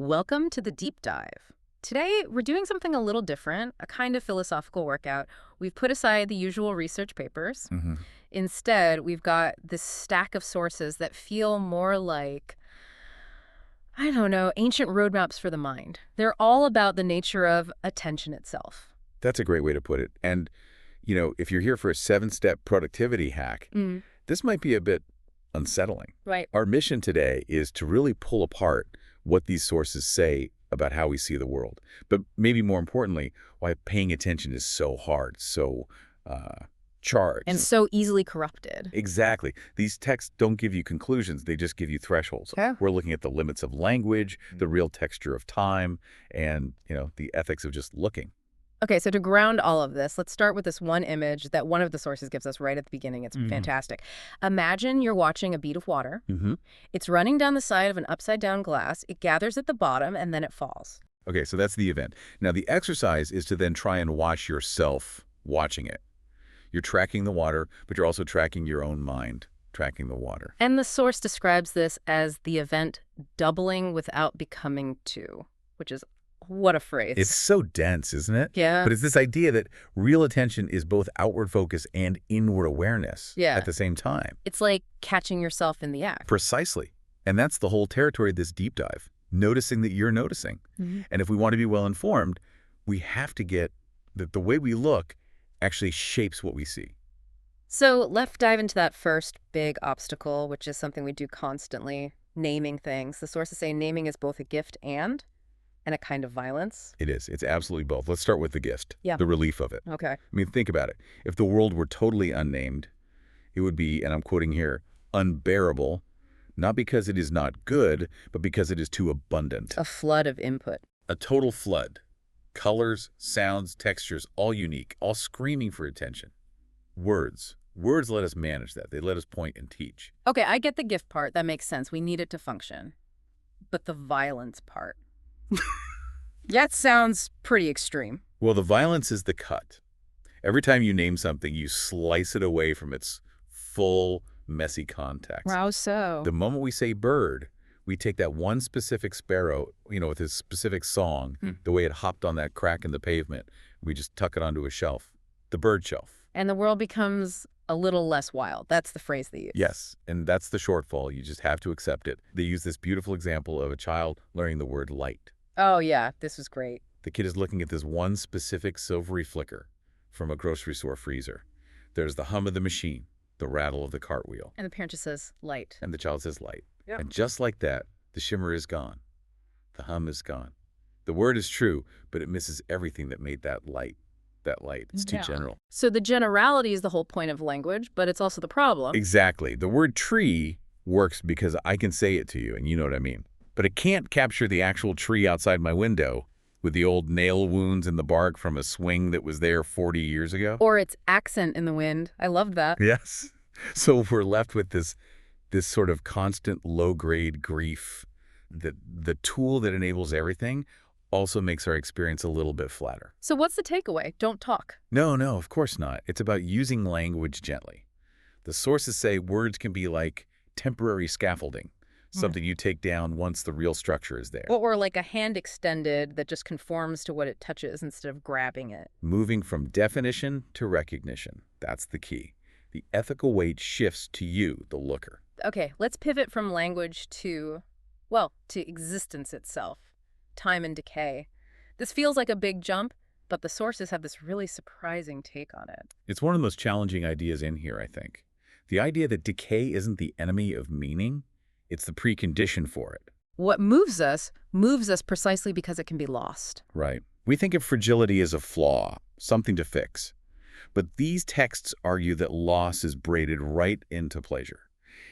Welcome to the deep dive. Today, we're doing something a little different, a kind of philosophical workout. We've put aside the usual research papers. Hmm. Instead, we've got this stack of sources that feel more like, I don't know, ancient roadmaps for the mind. They're all about the nature of attention itself. That's a great way to put it. And, if you're here for a 7-step productivity hack, Mm, this might be a bit unsettling. right. Our mission today is to really pull apart what these sources say about how we see the world. But maybe more importantly, why paying attention is so hard, so charged. And so easily corrupted. Exactly. These texts don't give you conclusions. They just give you thresholds. Okay. We're looking at the limits of language, the real texture of time, and, the ethics of just looking. Okay, so to ground all of this, let's start with this one image that one of the sources gives us right at the beginning. It's fantastic. Imagine you're watching a bead of water. Mm-hmm. It's running down the side of an upside-down glass. It gathers at the bottom, and then it falls. Okay, so that's the event. Now, the exercise is to then try and watch yourself watching it. You're tracking the water, but you're also tracking your own mind, tracking the water. And the source describes this as the event doubling without becoming two, which is, what a phrase. It's so dense, isn't it? Yeah. But it's this idea that real attention is both outward focus and inward awareness at the same time. It's like catching yourself in the act. Precisely. And that's the whole territory of this deep dive, noticing that you're noticing. Mm-hmm. And if we want to be well-informed, we have to get that the way we look actually shapes what we see. So let's dive into that first big obstacle, which is something we do constantly, naming things. The sources say naming is both a gift and a kind of violence. It is. It's absolutely both. Let's start with the gift, Yeah. the relief of it. Okay. I mean, think about it. If the world were totally unnamed, it would be, and I'm quoting here, unbearable, not because it is not good, but because it is too abundant. A flood of input. A total flood. Colors, sounds, textures, all unique, all screaming for attention. Words. Words let us manage that. They let us point and teach. Okay, I get the gift part. That makes sense. We need it to function. But the violence part. That sounds pretty extreme. Well, the violence is the cut. Every time you name something, you slice it away from its full, messy context. Wow, so. The moment we say bird, we take that one specific sparrow, with his specific song, the way it hopped on that crack in the pavement, we just tuck it onto a shelf, the bird shelf. And the world becomes a little less wild. That's the phrase they use. Yes, and that's the shortfall. You just have to accept it. They use this beautiful example of a child learning the word light. Oh, yeah, this was great. The kid is looking at this one specific silvery flicker from a grocery store freezer. There's the hum of the machine, the rattle of the cartwheel. And the parent just says, light. And the child says light. Yeah. And just like that, the shimmer is gone. The hum is gone. The word is true, but it misses everything that made that light. That light. It's too general. So the generality is the whole point of language, but it's also the problem. Exactly. The word tree works because I can say it to you, and you know what I mean. But it can't capture the actual tree outside my window with the old nail wounds in the bark from a swing that was there 40 years ago. Or its accent in the wind. I loved that. Yes. So we're left with this sort of constant low-grade grief. The tool that enables everything also makes our experience a little bit flatter. So what's the takeaway? Don't talk. No, of course not. It's about using language gently. The sources say words can be like temporary scaffolding, something you take down once the real structure is there. Or like a hand extended that just conforms to what it touches instead of grabbing it. Moving from definition to recognition. That's the key. The ethical weight shifts to you, the looker. Okay, let's pivot from language to existence itself. Time and decay. This feels like a big jump, but the sources have this really surprising take on it. It's one of the most challenging ideas in here, I think. The idea that decay isn't the enemy of meaning, it's the precondition for it. What moves us precisely because it can be lost. Right. We think of fragility as a flaw, something to fix. But these texts argue that loss is braided right into pleasure.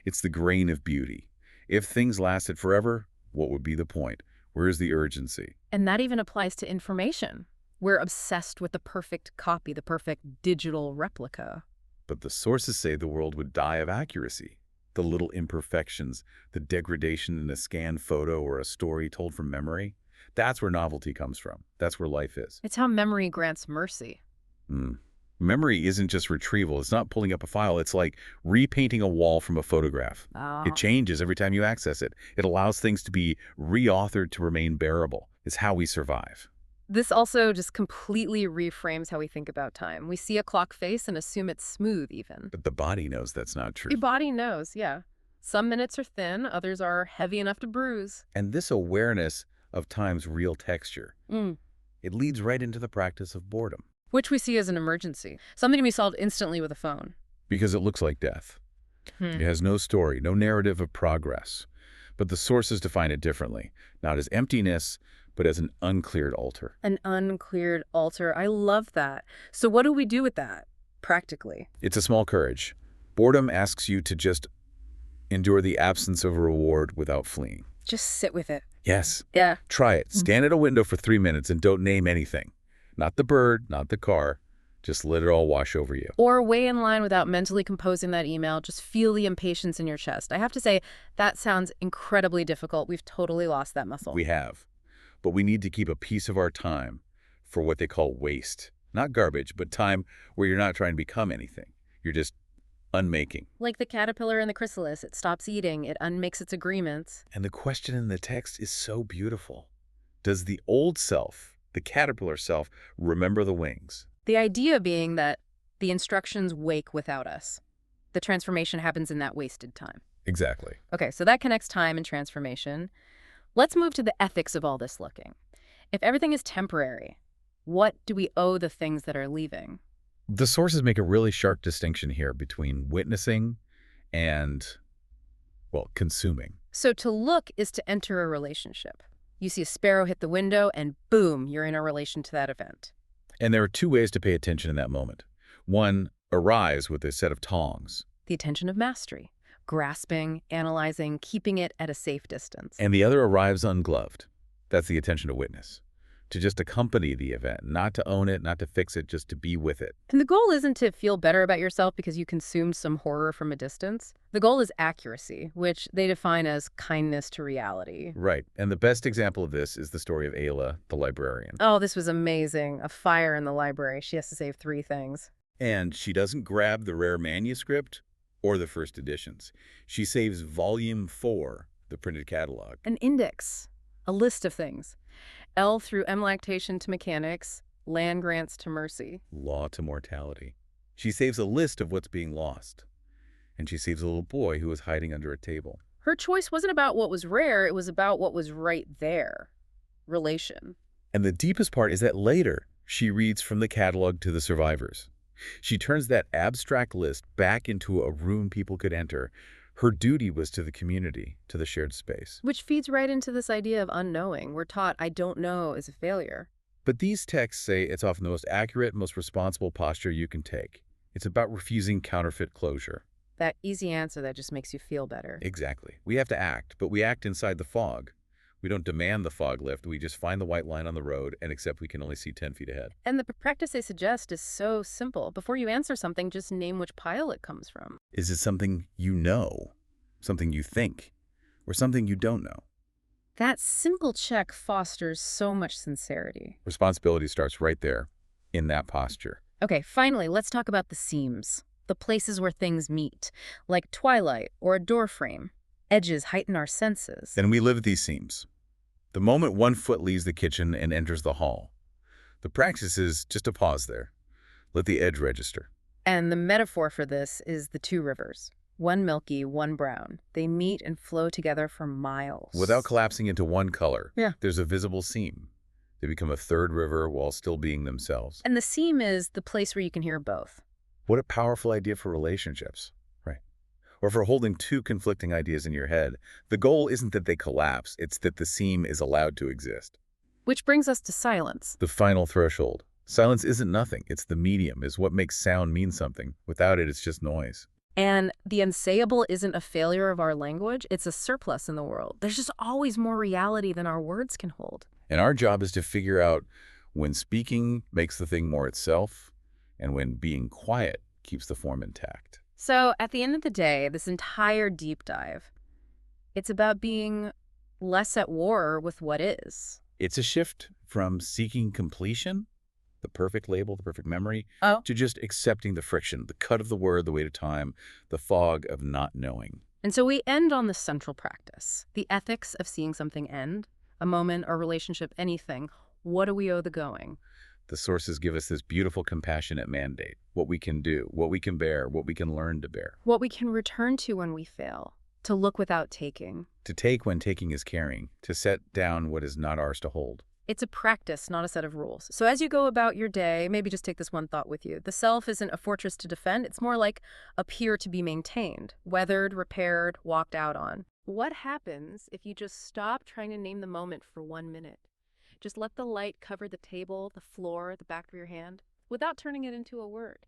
It's the grain of beauty. If things lasted forever, what would be the point? Where's the urgency? And that even applies to information. We're obsessed with the perfect copy, the perfect digital replica. But the sources say the world would die of accuracy. The little imperfections, the degradation in a scanned photo or a story told from memory, that's where novelty comes from. That's where life is. It's how memory grants mercy. Memory isn't just retrieval. It's not pulling up a file. It's like repainting a wall from a photograph. It Oh. changes every time you access it. It allows things to be reauthored to remain bearable. It's how we survive. This also just completely reframes how we think about time. We see a clock face and assume it's smooth even. But the body knows that's not true. Your body knows, yeah. Some minutes are thin, others are heavy enough to bruise. And this awareness of time's real texture, Mm. it leads right into the practice of boredom. Which we see as an emergency, something to be solved instantly with a phone. Because it looks like death. It has no story, no narrative of progress. But the sources define it differently, not as emptiness, but as an uncleared altar. An uncleared altar. I love that. So what do we do with that, practically? It's a small courage. Boredom asks you to just endure the absence of a reward without fleeing. Just sit with it. Yes. Yeah. Try it. Stand at a window for 3 minutes and don't name anything. Not the bird, not the car. Just let it all wash over you. Or wait in line without mentally composing that email. Just feel the impatience in your chest. I have to say, that sounds incredibly difficult. We've totally lost that muscle. We have. But we need to keep a piece of our time for what they call waste. Not garbage, but time where you're not trying to become anything. You're just unmaking. Like the caterpillar in the chrysalis, it stops eating, it unmakes its agreements. And the question in the text is so beautiful. Does the old self, the caterpillar self, remember the wings? The idea being that the instructions wake without us. The transformation happens in that wasted time. Exactly. Okay, so that connects time and transformation. Let's move to the ethics of all this looking. If everything is temporary, what do we owe the things that are leaving? The sources make a really sharp distinction here between witnessing and, well, consuming. So to look is to enter a relationship. You see a sparrow hit the window and boom, you're in a relation to that event. And there are two ways to pay attention in that moment. One, arise with a set of tongs. The attention of mastery, grasping, analyzing, keeping it at a safe distance. And the other arrives ungloved. That's the attention to witness. To just accompany the event, not to own it, not to fix it, just to be with it. And the goal isn't to feel better about yourself because you consumed some horror from a distance. The goal is accuracy, which they define as kindness to reality. Right. And the best example of this is the story of Ayla, the librarian. Oh, this was amazing. A fire in the library. She has to save 3 things. And she doesn't grab the rare manuscript or the first editions. She saves volume 4, the printed catalog. An index, a list of things. L through M lactation to mechanics, land grants to mercy. Law to mortality. She saves a list of what's being lost. And she saves a little boy who was hiding under a table. Her choice wasn't about what was rare, it was about what was right there. Relation. And the deepest part is that later, she reads from the catalog to the survivors. She turns that abstract list back into a room people could enter. Her duty was to the community, to the shared space. Which feeds right into this idea of unknowing. We're taught, I don't know is a failure. But these texts say it's often the most accurate, most responsible posture you can take. It's about refusing counterfeit closure. That easy answer that just makes you feel better. Exactly. We have to act, but we act inside the fog. We don't demand the fog lift. We just find the white line on the road and accept we can only see 10 feet ahead. And the practice they suggest is so simple. Before you answer something, just name which pile it comes from. Is it something you know, something you think, or something you don't know? That simple check fosters so much sincerity. Responsibility starts right there, in that posture. Okay, finally, let's talk about the seams. The places where things meet, like twilight or a door frame. Edges heighten our senses. Then we live these seams. The moment one foot leaves the kitchen and enters the hall. The practice is just to pause there. Let the edge register. And the metaphor for this is the 2 rivers. One milky, one brown. They meet and flow together for miles. Without collapsing into one color, Yeah. there's a visible seam. They become a third river while still being themselves. And the seam is the place where you can hear both. What a powerful idea for relationships, right? Or for holding 2 conflicting ideas in your head. The goal isn't that they collapse, it's that the seam is allowed to exist. Which brings us to silence. The final threshold. Silence isn't nothing, it's the medium, is what makes sound mean something. Without it, it's just noise. And the unsayable isn't a failure of our language, it's a surplus in the world. There's just always more reality than our words can hold. And our job is to figure out when speaking makes the thing more itself, and when being quiet keeps the form intact. So at the end of the day, this entire deep dive, it's about being less at war with what is. It's a shift from seeking completion, the perfect label, the perfect memory, Oh. to just accepting the friction, the cut of the word, the weight of time, the fog of not knowing. And so we end on the central practice, the ethics of seeing something end, a moment, a relationship, anything. What do we owe the going? The sources give us this beautiful, compassionate mandate, what we can do, what we can bear, what we can learn to bear, What we can return to when we fail, to look without taking. to take when taking is caring, to set down what is not ours to hold. It's a practice, not a set of rules. So as you go about your day, maybe just take this one thought with you. The self isn't a fortress to defend. It's more like a pier to be maintained, weathered, repaired, walked out on. What happens if you just stop trying to name the moment for 1 minute? Just let the light cover the table, the floor, the back of your hand, without turning it into a word.